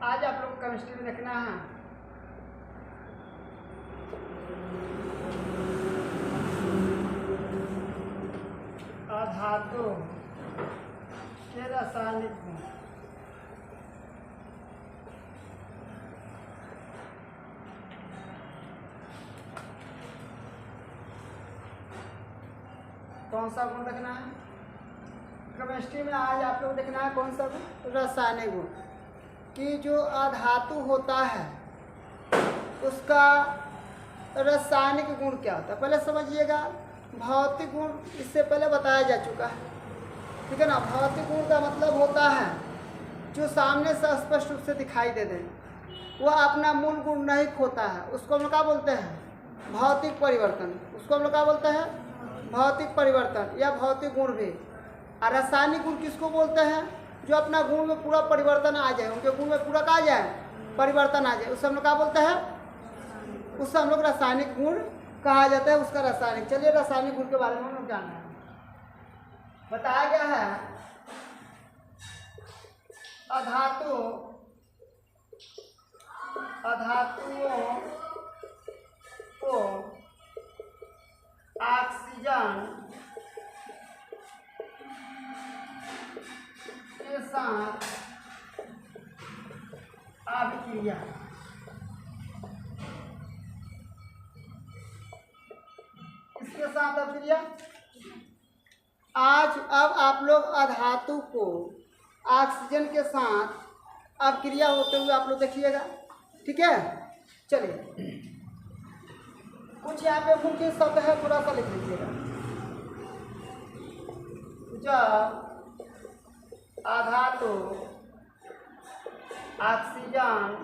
आज आप लोग केमिस्ट्री में देखना है अधातु के रासायनिक गुण। कौन सा गुण देखना है केमिस्ट्री में? आज आप लोग देखना है कौन सा गुण? रासायनिक गुण। कि जो अधातु होता है उसका रासायनिक गुण क्या होता है। पहले समझिएगा, भौतिक गुण इससे पहले बताया जा चुका है, ठीक है ना। भौतिक गुण का मतलब होता है जो सामने से स्पष्ट रूप से दिखाई दे दे, वह अपना मूल गुण नहीं खोता है, उसको हम लोग क्या बोलते हैं? भौतिक परिवर्तन। उसको हम लोग क्या बोलते हैं? भौतिक परिवर्तन या भौतिक गुण भी। और रासायनिक गुण किसको बोलते हैं? जो अपना गुण में पूरा परिवर्तन आ जाए, उनके गुण में पूरा क्या आ जाए? परिवर्तन आ जाए, उससे हम लोग क्या बोलते हैं? उससे हम लोग रासायनिक गुण कहा जाता है, उसका रासायनिक। चलिए रासायनिक गुण के बारे में हम लोग जानना है। बताया गया है अधातुओं को ऑक्सीजन के साथ अभिक्रिया इसके साथ अभिक्रिया। अब आप लोग अधातु को ऑक्सीजन के साथ अभिक्रिया होते हुए आप लोग देखिएगा, ठीक है। चलिए कुछ यहाँ पे मुख्य शब्द है, थोड़ा सा लिख लीजिएगा। जब अधातु ऑक्सीजन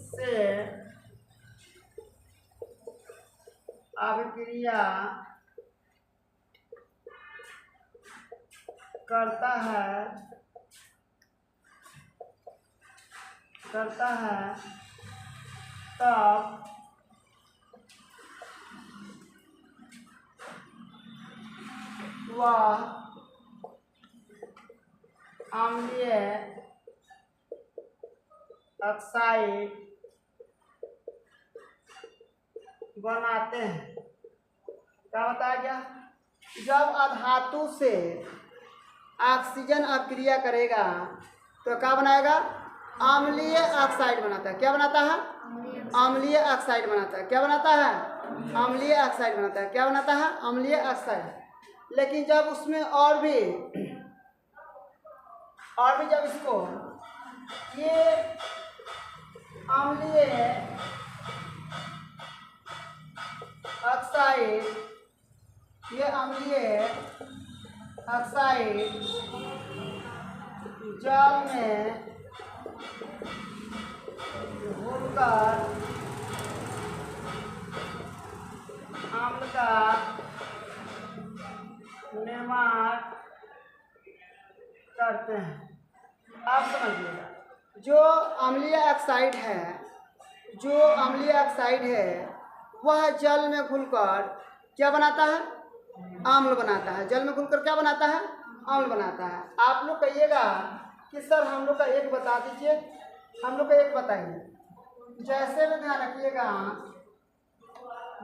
से अभिक्रिया करता है तब वह अम्लीय ऑक्साइड बनाते हैं। क्या बताया गया? जब अधातु से ऑक्सीजन अभिक्रिया करेगा तो क्या बनाएगा? अम्लीय ऑक्साइड बनाता है। क्या बनाता है? अम्लीय ऑक्साइड बनाता है। क्या बनाता है? अम्लीय ऑक्साइड बनाता है। क्या बनाता है? अम्लीय ऑक्साइड। लेकिन जब उसमें और भी जब इसको ये अम्लीय ऑक्साइड जल में घुलकर अम्ल का निर्माण करते हैं। आप समझिएगा, जो अम्लीय ऑक्साइड है वह जल में घुलकर क्या बनाता है? अम्ल बनाता है। जल में घुलकर क्या बनाता है? अम्ल बनाता है। आप लोग कहिएगा कि सर हम लोग का एक बता दीजिए, हम लोग का एक बताइए। जैसे में ध्यान रखिएगा,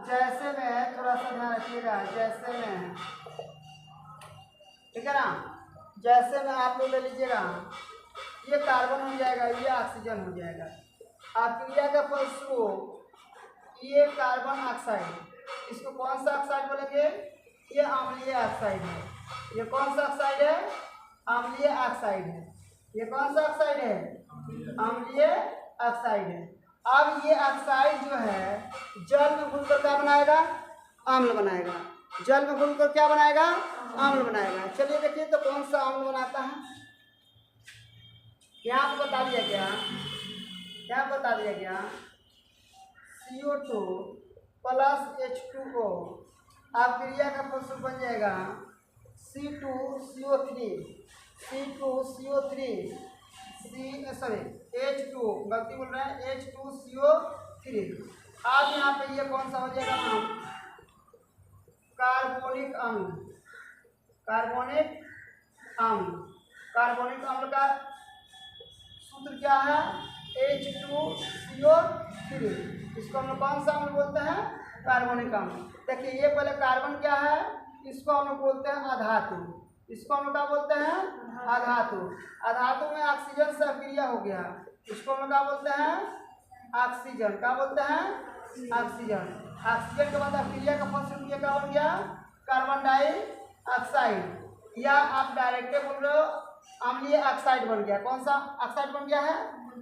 जैसे में थोड़ा सा ध्यान रखिएगा, जैसे में, ठीक है ना। जैसे में आप लोग ले लीजिएगा, ये कार्बन हो जाएगा, ये ऑक्सीजन हो जाएगा। अभिक्रिया का फलस्वरूप ये कार्बन ऑक्साइड, इसको कौन सा ऑक्साइड बोलेंगे? ये अम्लीय ऑक्साइड है। ये कौन सा ऑक्साइड है? अम्लीय ऑक्साइड है। ये कौन सा ऑक्साइड है? अम्लीय ऑक्साइड है। अब ये ऑक्साइड जो है जल में घुलकर क्या बनाएगा? अम्ल बनाएगा। जल में घुलकर क्या बनाएगा? अम्ल बनाएगा। चलिए देखिए तो कौन सा अम्ल बनाता है। यहाँ पे बता दिया गया, क्या बता दिया गया? CO2 प्लस H2O अभिक्रिया का फलस्वरूप बन जाएगा C2CO3 H2, गलती बोल रहे हैं, H2CO3। अब यहाँ पे ये कौन सा हो जाएगा नाम? कार्बोनिक अम्ल। कार्बोनिक अम्ल का सूत्र क्या है, H2CO3। इसको हम लोग कौन सा अम्ल बोलते हैं, कार्बनिक अम्ल। देखिए ये पहले कार्बन क्या है, इसको हम लोग बोलते हैं अधातु। इसको हम लोग क्या बोलते हैं, अधातु। अधातु में ऑक्सीजन से अक्रिया हो गया, इसको हम लोग क्या बोलते हैं, ऑक्सीजन। क्या बोलते हैं, ऑक्सीजन। ऑक्सीजन के बाद अक्रिया का फलस्वरूप ये क्या बन गया, कार्बन डाइऑक्साइड, या आप डायरेक्ट बोल रहे हो अम्लीय ऑक्साइड बन गया। कौन सा ऑक्साइड बन गया है,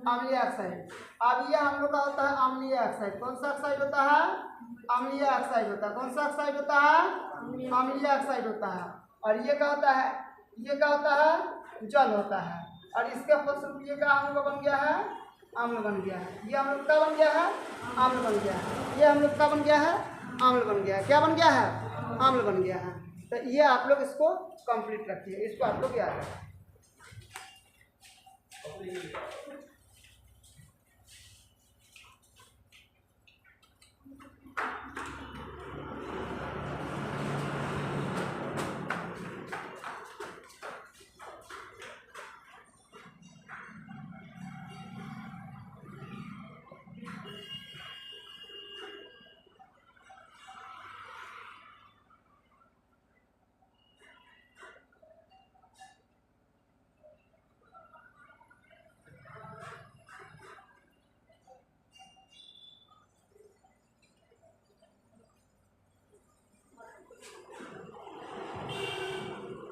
अम्लीय ऑक्साइड। अब ये हम लोग का होता है अम्लीय ऑक्साइड। कौन सा ऑक्साइड होता है, अम्लीय ऑक्साइड होता है। कौन सा ऑक्साइड होता है, अम्लीय ऑक्साइड होता है। और ये क्या होता है, ये क्या होता है, जल होता है। और इसके फलस्वरूप ये क्या हम लोग का बन गया है, अम्ल बन गया है। ये हम लोग का बन गया है, अम्ल बन गया है। ये हम लोग का बन गया है, अम्ल बन गया है। क्या बन गया है, अम्ल बन गया है। तो ये आप लोग इसको कंप्लीट रखिए, इसको आप लोग याद रखें।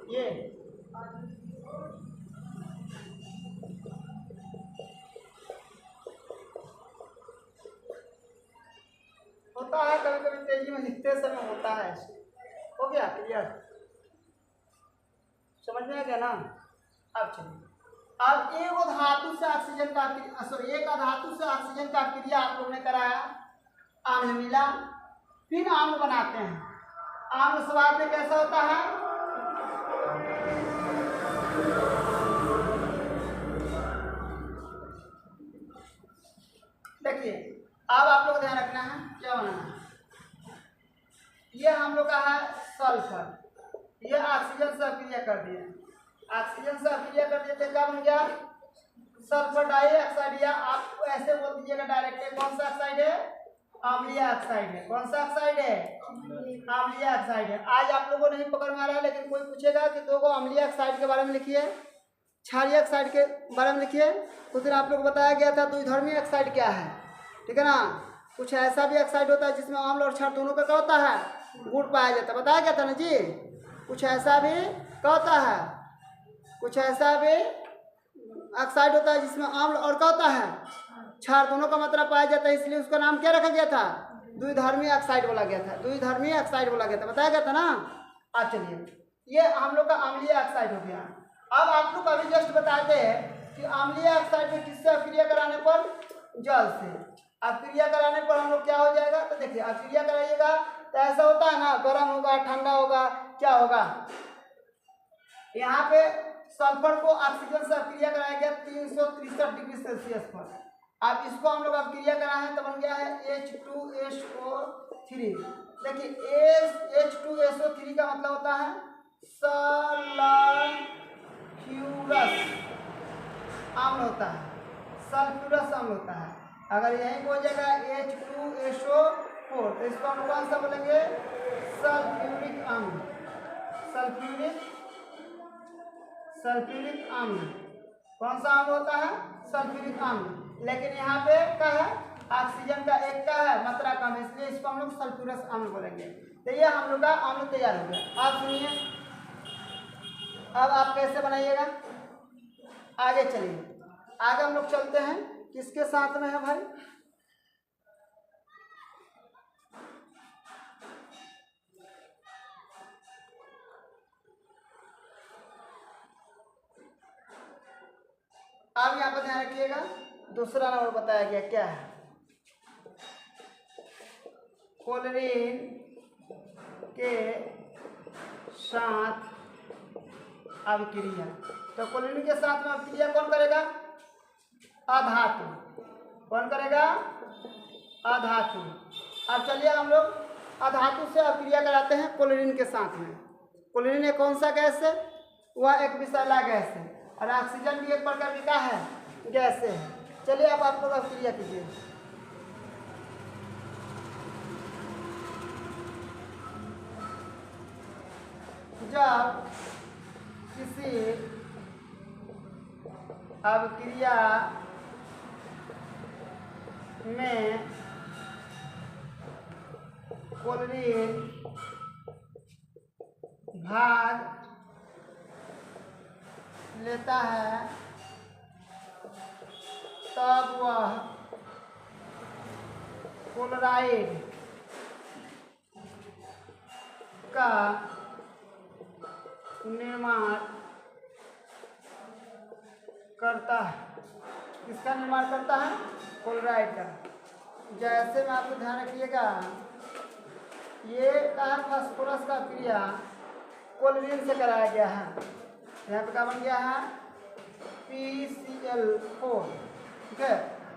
ये होता है कभी कभी तेजी में लिखते समय होता है। हो गया क्लियर, समझ में आ गया ना। अब चलिए, अब एक धातु से ऑक्सीजन का एक धातु से ऑक्सीजन का क्रिया आप लोगों ने कराया, अम्ल मिला, फिर अम्ल बनाते हैं। अम्ल स्वाद में कैसा होता है, देखिए अब आप लोग ध्यान रखना है क्या बनाना है। ये हम लोग का है सल्फर, ये ऑक्सीजन से अक्रिया कर दिया, ऑक्सीजन से अक्रिया कर दिया तो क्या बन गया, सल्फर डाइऑक्साइड। या आप ऐसे बोल दीजिएगा डायरेक्ट, कौन सा ऑक्साइड है, अम्लीय ऑक्साइड है। कौन सा ऑक्साइड है, अम्लीय ऑक्साइड है। आज आप लोगों ने नहीं पकड़ मारा है, लेकिन कोई पूछेगा कि दो अम्लीय ऑक्साइड के बारे में लिखिए, क्षारीय ऑक्साइड के बारे में लिखिए। उस दिन आप लोग को बताया गया था द्विधर्मी ऑक्साइड क्या है, ठीक है ना। कुछ ऐसा भी ऑक्साइड होता है जिसमें अम्ल और क्षार दोनों का क्या होता है, गुण पाया जाता है, बताया गया था ना जी। कुछ ऐसा भी क्या होता है, कुछ ऐसा भी ऑक्साइड होता है जिसमें अम्ल और क्या होता है, क्षार दोनों का मात्रा पाया जाता है, इसलिए उसका नाम क्या रखा गया था, द्विधर्मी ऑक्साइड बोला गया था, द्विधर्मी ऑक्साइड बोला गया था, बताया गया था ना। अब चलिए ये हम लोग का अम्लीय ऑक्साइड हो गया। अब आप लोग अभी जस्ट बताते हैं कि अम्लीय ऑक्साइड में किससे अक्रिया कराने पर, जल से। अक्रिया कराने पर हम लोग क्या हो जाएगा, तो देखिए अक्रिया कराइएगा तो ऐसा होता है ना, गर्म होगा, ठंडा होगा, क्या होगा। यहाँ पे सल्फर को ऑक्सीजन से अक्रिया कराया गया 363 डिग्री सेल्सियस पर। अब इसको हम लोग अक्रिया कराए तो बन गया है H2SO3। देखिए H2SO3 का मतलब होता है सल्फ्यूरस अम्ल होता है, सल्फ्यूरस अम्ल होता है। अगर यहीं को हो जाएगा H2SO4 तो इसको हम कौन सा बोलेंगे, सल्फ्यूरिक अम्ल। सल्फ्यूरिक अम्ल कौन सा अम्ल होता है, सल्फ्यूरिक अम्ल। लेकिन यहाँ पे क्या है, ऑक्सीजन का एक का है मात्रा कम, इसलिए इसको हम लोग सल्फ्यूरस अम्ल बोलेंगे। तो ये हम लोग का अम्ल तैयार हो गया। आप सुनिए अब आप कैसे बनाइएगा, आगे चलिए। आगे हम लोग चलते हैं, किसके साथ में है भाई, आप यहाँ पर ध्यान रखिएगा। दूसरा नंबर बताया गया क्या है, क्लोरीन के साथ अभिक्रिया। तो क्लोरीन के साथ में अभिक्रिया कौन करेगा, अधातु। कौन करेगा, अधातु। अब चलिए हम लोग अधातु से अभिक्रिया कराते हैं क्लोरीन के साथ में। क्लोरीन एक कौन सा गैस है, वह एक विषैला गैस है, और ऑक्सीजन भी एक प्रकार का है, गैसें हैं। चलिए आप लोग अब क्रिया कीजिए। जब किसी अभिक्रिया में क्लोरीन भाग लेता है तब वह क्लोराइड का निर्माण करता है। किसका निर्माण करता है? क्लोराइड का। जैसे में आपको ध्यान रखिएगा, ये फास्फोरस का क्रिया क्लोरीन से कराया गया है। यहाँ पे क्या बन गया है? PCl4। ठीक है।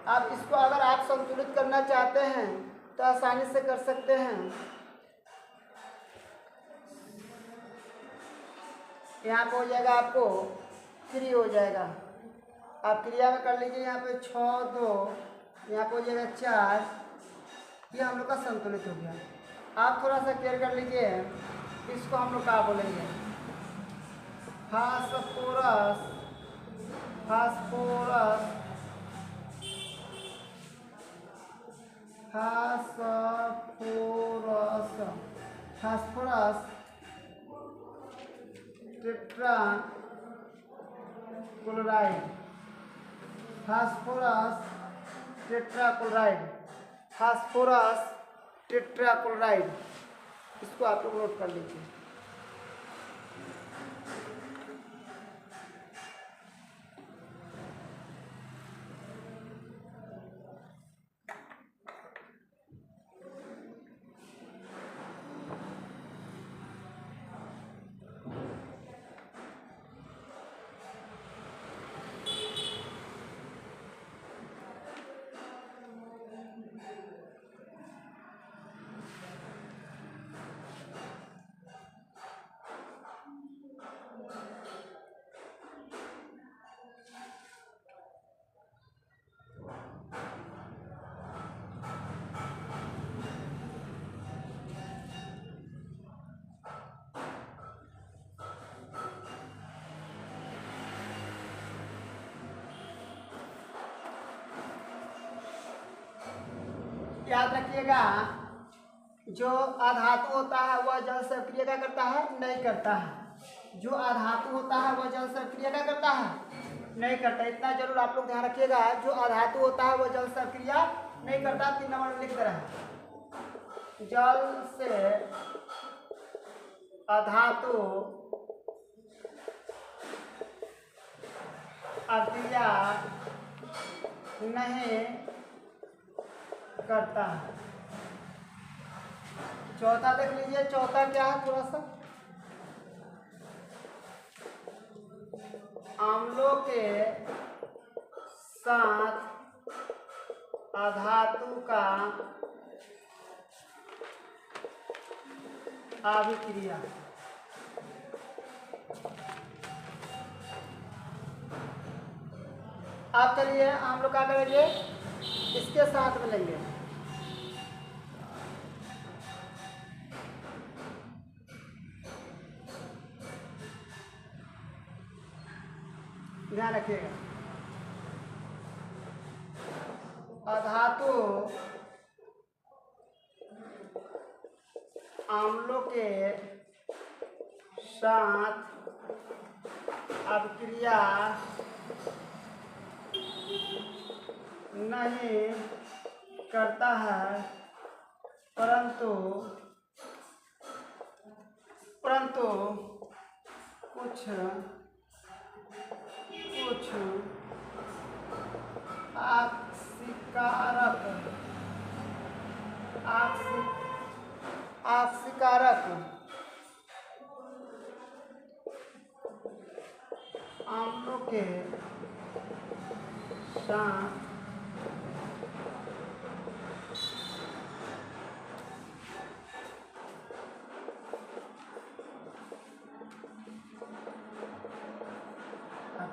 अब इसको अगर आप संतुलित करना चाहते हैं तो आसानी से कर सकते हैं। यहाँ पे हो जाएगा आपको 3 हो जाएगा। आप क्रिया में कर लीजिए। यहाँ पे 6 2, यहाँ पे हो जाएगा 4। ये हम लोग का संतुलित हो गया। आप थोड़ा सा केयर कर लीजिए, इसको हम लोग क्या बोलेंगे? Phosphorus phosphorus phosphorus phosphorus tetra chloride. Phosphorus tetra chloride. Phosphorus tetra chloride. इसको आप लोग नोट कर लीजिए। याद रखिएगा, जो अधातु होता है वह जल से अभिक्रिया क्या करता है? नहीं करता है। जो अधातु होता है वह जल से अभिक्रिया क्या करता है? नहीं करता। इतना जरूर आप लोग ध्यान रखिएगा, जो अधातु होता है वह जल से अभिक्रिया नहीं करता। 3 नंबर में लिख रहा है, जल से अधातु अभिक्रिया नहीं करता है। चौथा देख लीजिए, चौथा क्या है? थोड़ा सा अम्लों के साथ अधातु का अभिक्रिया। आप चलिए हम लोग क्या करेंगे? इसके साथ में लेंगे। ध्यान रखिएगा, अधातु अम्लों के साथ अभिक्रिया नहीं करता है, परंतु कुछ आक्सीकारक अम्लों के साथ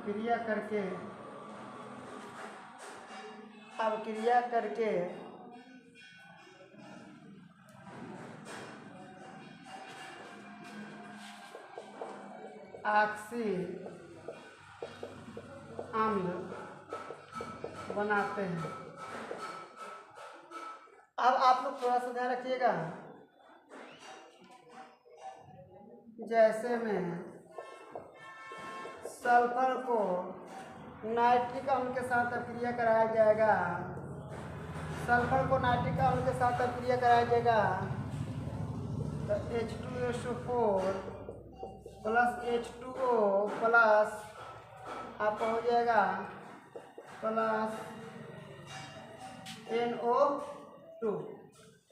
क्रिया करके अभिक्रिया करके ऑक्सी अम्ल बनाते हैं। अब आप लोग थोड़ा सा ध्यान रखिएगा, जैसे में सल्फर को नाइट्रिक अम्ल के साथ अभिक्रिया कराया जाएगा, सल्फर को नाइट्रिक अम्ल के साथ अभिक्रिया कराया जाएगा तो H2SO4 प्लस H2O प्लस आपका हो जाएगा प्लस NO2।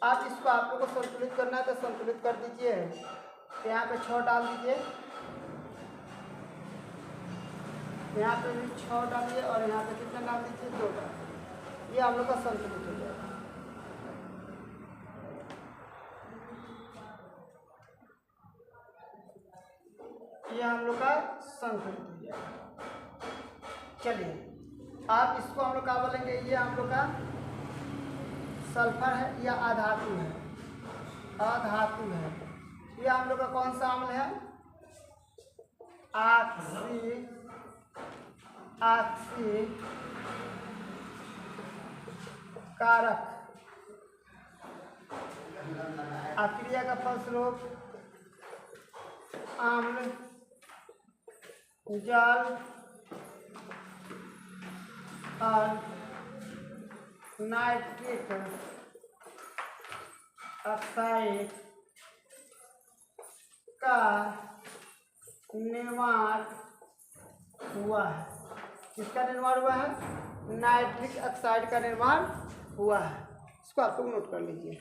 आप इसको आप लोग को संतुलित करना है तो संतुलित कर दीजिए। तो यहाँ पे 6 डाल दीजिए, यहाँ पे भी 6 डालिए और यहाँ पे कितना डाल दीजिए 2 डाल। ये हम लोग का संतुलित हो जाएगा। ये हम लोग का संतुलित हो जाएगा। चलिए आप इसको हम लोग क्या बोलेंगे, ये हम लोग का सल्फर है या अधातु है, अधातु है। ये हम लोग का कौन सा अम्ल है, ऑक्सी कारक। अभिक्रिया का फलस्वरूप अम्ल जल और नाइट्रिक ऑक्साइड का निर्माण हुआ है। किसका निर्माण हुआ है, नाइट्रिक ऑक्साइड का निर्माण हुआ है। इसको आप लोग नोट कर लीजिए।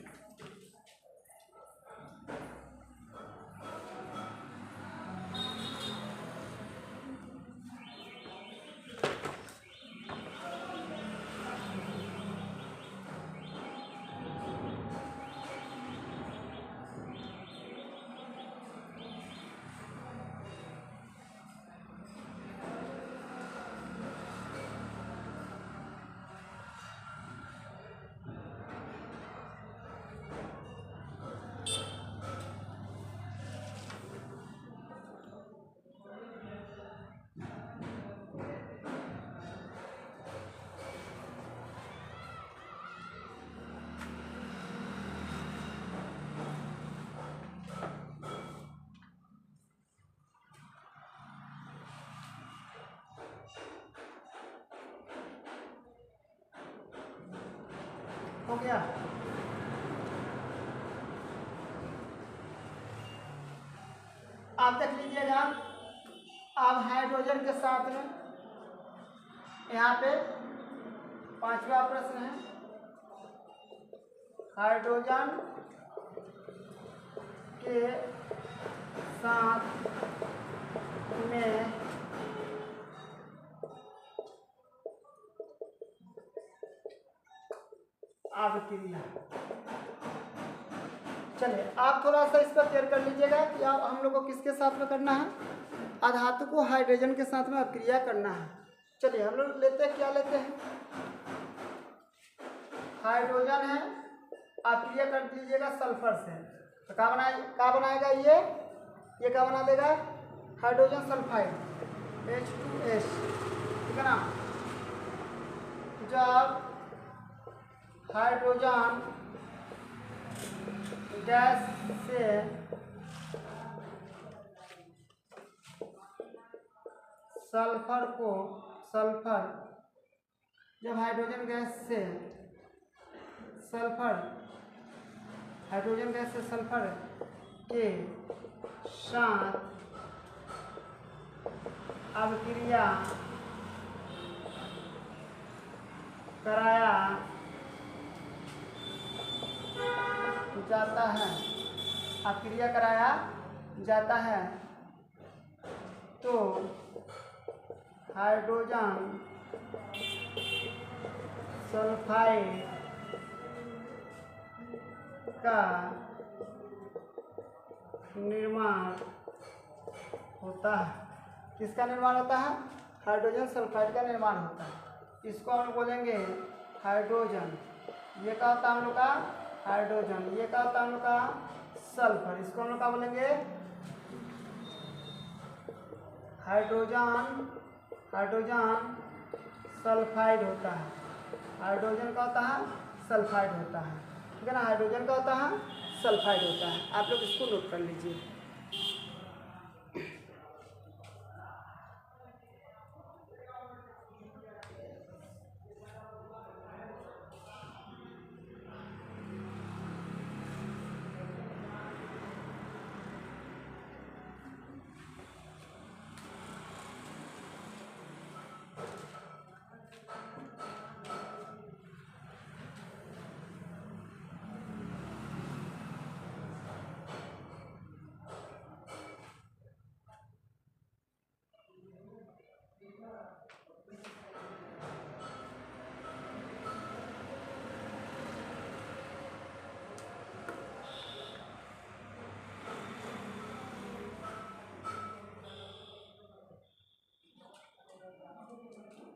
हो गया। आप देख लीजिएगा, अब हाइड्रोजन के साथ में यहाँ पे 5वां प्रश्न है, हाइड्रोजन के साथ में अभिक्रिया। चलिए आप थोड़ा सा इस पर क्लियर कर लीजिएगा कि आप हम लोग को किसके साथ में करना है, अधातु को हाइड्रोजन के साथ में अभिक्रिया करना है। चलिए हम लोग लेते हैं, क्या लेते हैं, हाइड्रोजन है, अभिक्रिया कर दीजिएगा सल्फर से, तो क्या बनाएगा ये क्या बना देगा, हाइड्रोजन सल्फाइड H2S, ठीक है ना। जब हाइड्रोजन गैस से जब हाइड्रोजन गैस से सल्फर के साथ अभिक्रिया कराया जाता है, अभिक्रिया कराया जाता है तो हाइड्रोजन सल्फाइड का निर्माण होता है। किसका निर्माण होता है, हाइड्रोजन सल्फाइड का निर्माण होता है। इसको हम बोलेंगे हाइड्रोजन, ये क्या होता है हम लोग का हाइड्रोजन, ये क्या होता है हम लोग का सल्फर, इसको हम लोग क्या बोलेंगे हाइड्रोजन, हाइड्रोजन सल्फाइड होता है, हाइड्रोजन का होता है सल्फाइड होता है, ठीक है ना, हाइड्रोजन का होता है सल्फाइड होता है, आप लोग इसको नोट कर लीजिए।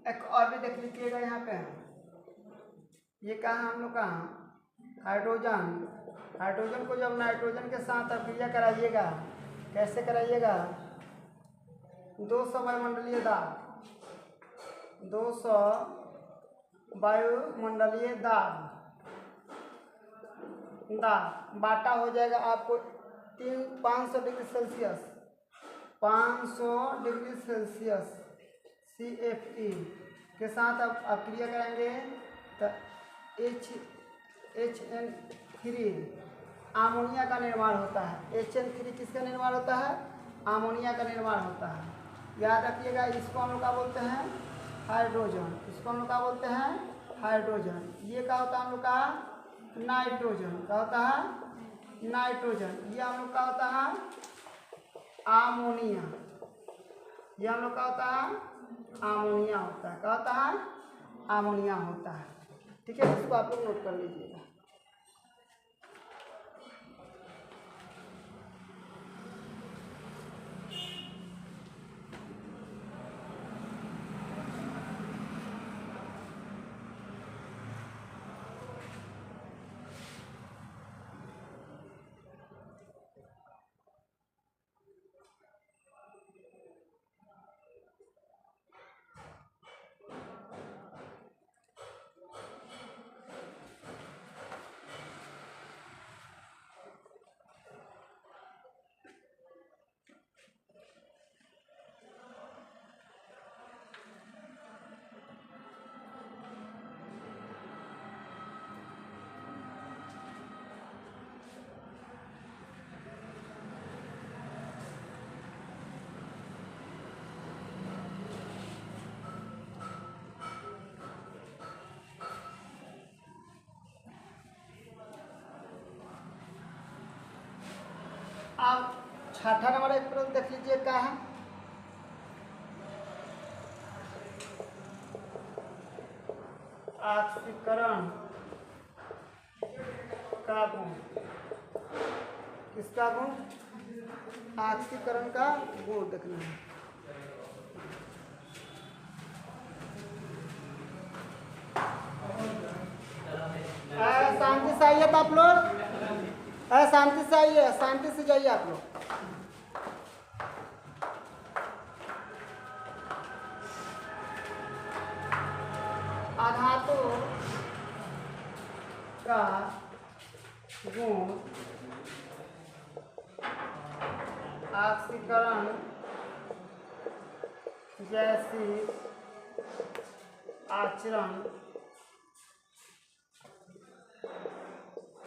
एक और भी देख लीजिएगा यहाँ पे, ये कहा हम लोग का हाइड्रोजन, हाइड्रोजन को जब नाइट्रोजन के साथ अभिक्रिया कराइएगा, कैसे कराइएगा 200 वायुमंडलीय दाब, 200 वायुमंडलीय दाब बाटा हो जाएगा आपको 500 degree Celsius, 500 degree Celsius CFE के साथ आप अभिक्रिया कराएंगे तो HN3 आमोनिया का निर्माण होता है। HN3 किसका निर्माण होता है? आमोनिया का निर्माण होता है। याद रखिएगा, इसको हम लोग क्या बोलते हैं हाइड्रोजन, इसको हम लोग क्या बोलते हैं हाइड्रोजन। ये क्या होता है हम लोग का नाइट्रोजन, क्या होता है नाइट्रोजन। ये हम लोग का होता है आमोनिया, ये हम लोग का होता है आमोनिया होता है, क्या होता है आमोनिया होता है। ठीक है, इसको आप लोग नोट कर लीजिएगा। आप छठा नंबर एक प्रश्न देख लीजिए, क्या है ऑक्सीकरण का गुण, किसका गुण? ऑक्सीकरण का गुण देखना है। शांति से आइए तो आप लोग, शांति से आइए, शांति से जाइए आप लोग। आधातु का गुण ऑक्सीकरण जैसी आचरण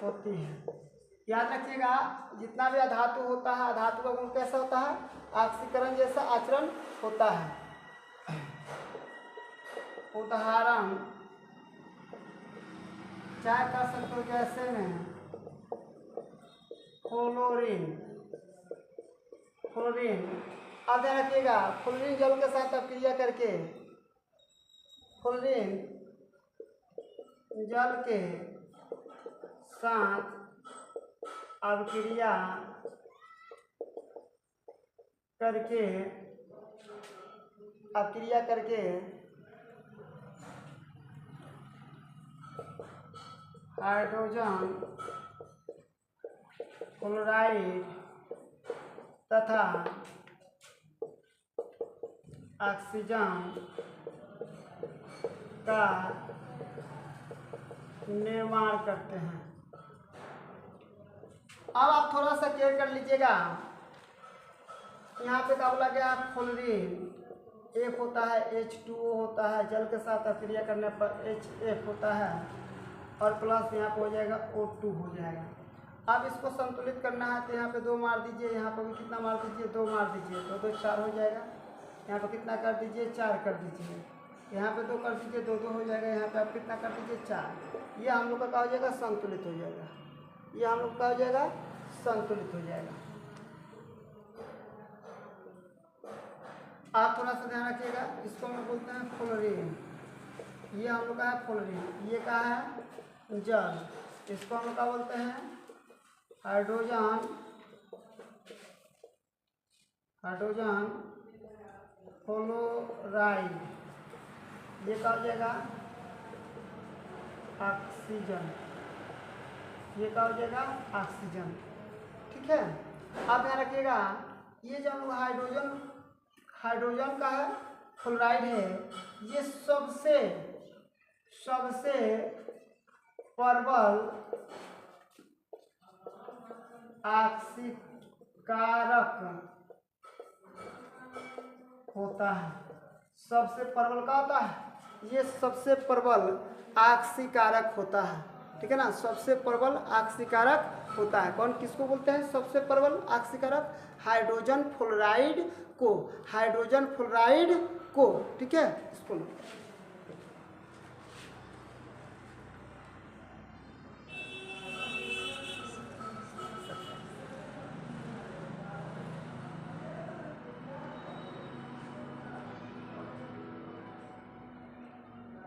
होती है। याद रखिएगा, जितना भी अधातु होता है, अधातु का गुण कैसा होता है? ऑक्सीकरण जैसा आचरण होता है। उदाहरण चाहे कर सकते हो, जैसे में फ्लोरीन, फ्लोरीन। अब ध्यान रखिएगा, फ्लोरीन जल के साथ अभिक्रिया करके, फ्लोरीन जल के साथ अभिक्रिया करके, अभिक्रिया करके हाइड्रोजन फ्लोराइड तथा ऑक्सीजन का निर्माण करते हैं। अब आप थोड़ा सा क्लियर कर लीजिएगा, यहाँ पे क्या बोला गया, फ्लोरीन एक होता है H2O होता है, जल के साथ अक्रिया करने पर HF होता है और प्लस यहाँ पे हो जाएगा O2 हो जाएगा। अब इसको संतुलित करना है तो यहाँ पे 2 मार दीजिए, यहाँ पर भी कितना मार दीजिए, 2 मार दीजिए, तो 2 4 हो जाएगा। यहाँ पर कितना कर दीजिए, 4 कर दीजिए, यहाँ पे 2 कर दीजिए, 2 2 हो जाएगा। यहाँ पे आप कितना कर दीजिए, 4। ये हम लोग का क्या हो जाएगा, संतुलित हो जाएगा। ये हम लोग का हो जाएगा, संतुलित हो जाएगा। आप थोड़ा सा ध्यान रखिएगा, इसको हम लोग बोलते हैं फ्लोरीन। ये हम लोग का है फ्लोरीन, ये क्या है, जल। इसको हम लोग क्या बोलते हैं, हाइड्रोजन फ्लोराइड। ये क्या हो जाएगा, ऑक्सीजन। ये क्या हो जाएगा, ऑक्सीजन। ठीक है, आप ध्यान रखिएगा, ये जो हम लोग हाइड्रोजन का है फ्लोराइड है, ये सबसे प्रबल ऑक्सीकारक होता है। सबसे प्रबल का होता है, ये सबसे प्रबल ऑक्सीकारक होता है। ठीक है ना, सबसे प्रबल ऑक्सीकारक होता है। कौन, किसको बोलते हैं सबसे प्रबल ऑक्सीकारक, हाइड्रोजन फ्लोराइड को, हाइड्रोजन फ्लोराइड को। ठीक है, इसको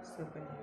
से पहले